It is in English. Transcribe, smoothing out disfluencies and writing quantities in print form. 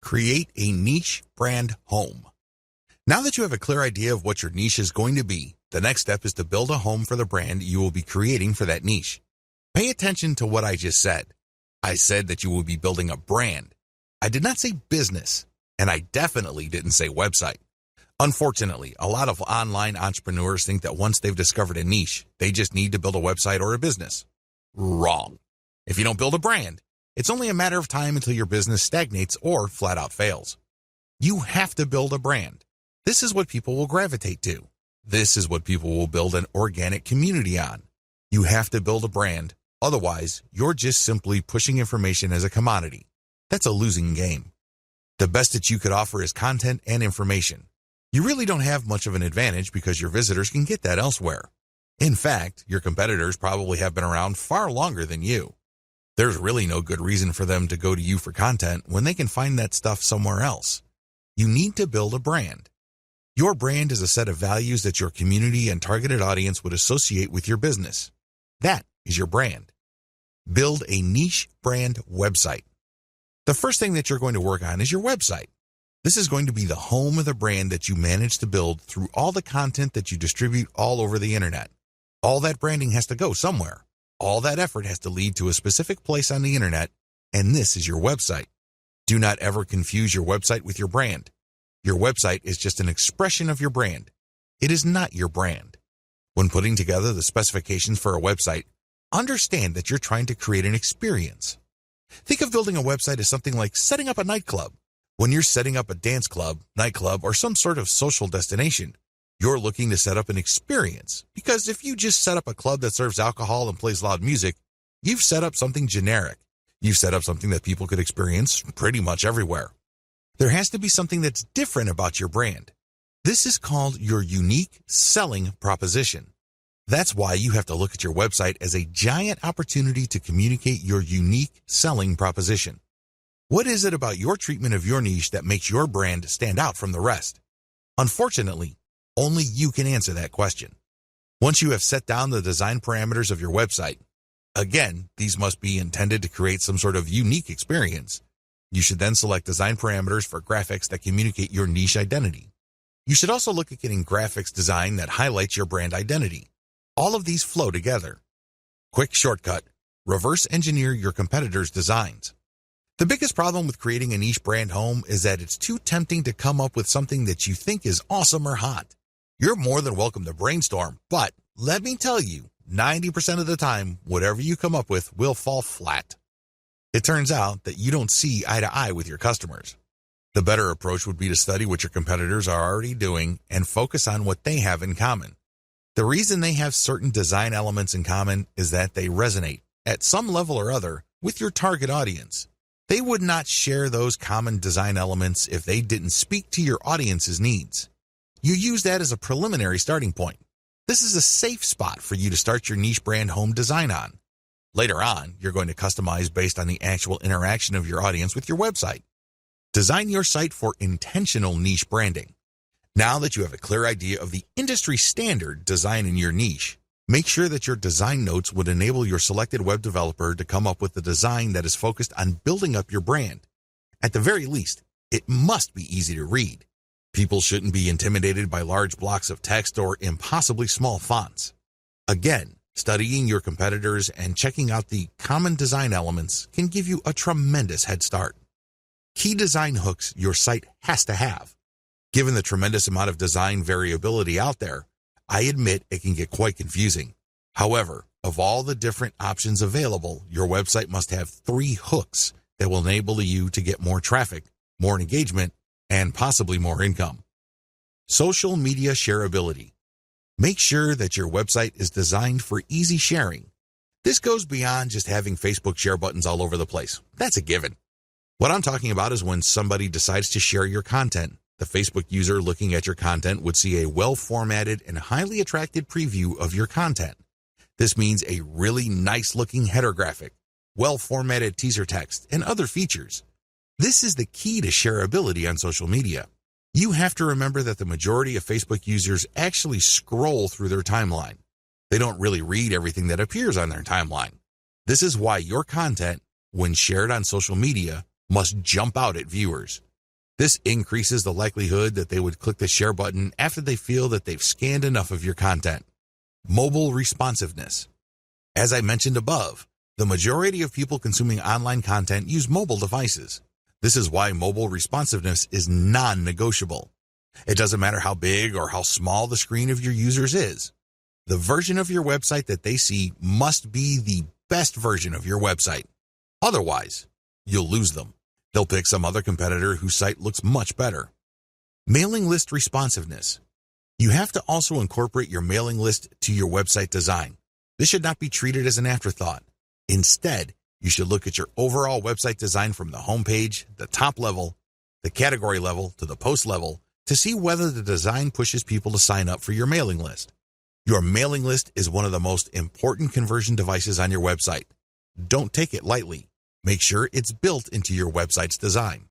Create a niche brand home. Now that you have a clear idea of what your niche is going to be, the next step is to build a home for the brand you will be creating for that niche. Pay attention to what I just said. I said that you will be building a brand. I did not say business, and I definitely didn't say website. Unfortunately, a lot of online entrepreneurs think that once they've discovered a niche, they just need to build a website or a business. Wrong. If you don't build a brand, it's only a matter of time until your business stagnates or flat out fails. You have to build a brand. This is what people will gravitate to. This is what people will build an organic community on. You have to build a brand. Otherwise, you're just simply pushing information as a commodity. That's a losing game. The best that you could offer is content and information. You really don't have much of an advantage because your visitors can get that elsewhere. In fact, your competitors probably have been around far longer than you. There's really no good reason for them to go to you for content when they can find that stuff somewhere else. You need to build a brand. Your brand is a set of values that your community and targeted audience would associate with your business. That is your brand. Build a niche brand website. The first thing that you're going to work on is your website. This is going to be the home of the brand that you manage to build through all the content that you distribute all over the internet. All that branding has to go somewhere. All that effort has to lead to a specific place on the internet, and this is your website. Do not ever confuse your website with your brand. Your website is just an expression of your brand. It is not your brand. When putting together the specifications for a website, understand that you're trying to create an experience. Think of building a website as something like setting up a nightclub. When you're setting up a dance club, nightclub, or some sort of social destination, you're looking to set up an experience. Because if you just set up a club that serves alcohol and plays loud music, you've set up something generic. You've set up something that people could experience pretty much everywhere. There has to be something that's different about your brand. This is called your unique selling proposition. That's why you have to look at your website as a giant opportunity to communicate your unique selling proposition. What is it about your treatment of your niche that makes your brand stand out from the rest? Unfortunately, only you can answer that question. Once you have set down the design parameters of your website, again, these must be intended to create some sort of unique experience. You should then select design parameters for graphics that communicate your niche identity. You should also look at getting graphics design that highlights your brand identity. All of these flow together. Quick shortcut: reverse engineer your competitors' designs. The biggest problem with creating a niche brand home is that it's too tempting to come up with something that you think is awesome or hot. You're more than welcome to brainstorm, but let me tell you, 90% of the time, whatever you come up with will fall flat. It turns out that you don't see eye to eye with your customers. The better approach would be to study what your competitors are already doing and focus on what they have in common. The reason they have certain design elements in common is that they resonate, at some level or other, with your target audience. They would not share those common design elements if they didn't speak to your audience's needs. You use that as a preliminary starting point. This is a safe spot for you to start your niche brand home design on. Later on, you're going to customize based on the actual interaction of your audience with your website. Design your site for intentional niche branding. Now that you have a clear idea of the industry standard design in your niche, make sure that your design notes would enable your selected web developer to come up with a design that is focused on building up your brand. At the very least, it must be easy to read. People shouldn't be intimidated by large blocks of text or impossibly small fonts. Again, studying your competitors and checking out the common design elements can give you a tremendous head start. Key design hooks your site has to have. Given the tremendous amount of design variability out there, I admit it can get quite confusing. However, of all the different options available, your website must have 3 hooks that will enable you to get more traffic, more engagement, and possibly more income. Social media shareability. Make sure that your website is designed for easy sharing. This goes beyond just having Facebook share buttons all over the place. That's a given. What I'm talking about is when somebody decides to share your content. The Facebook user looking at your content would see a well-formatted and highly attractive preview of your content. This means a really nice-looking header graphic, well-formatted teaser text, and other features. This is the key to shareability on social media. You have to remember that the majority of Facebook users actually scroll through their timeline. They don't really read everything that appears on their timeline. This is why your content, when shared on social media, must jump out at viewers. This increases the likelihood that they would click the share button after they feel that they've scanned enough of your content. Mobile responsiveness. As I mentioned above, the majority of people consuming online content use mobile devices. This is why mobile responsiveness is non-negotiable. It doesn't matter how big or how small the screen of your users is. The version of your website that they see must be the best version of your website. Otherwise, you'll lose them. They'll pick some other competitor whose site looks much better. Mailing list responsiveness. You have to also incorporate your mailing list to your website design. This should not be treated as an afterthought. Instead, you should look at your overall website design from the homepage, the top level, the category level, to the post level to see whether the design pushes people to sign up for your mailing list. Your mailing list is one of the most important conversion devices on your website. Don't take it lightly. Make sure it's built into your website's design.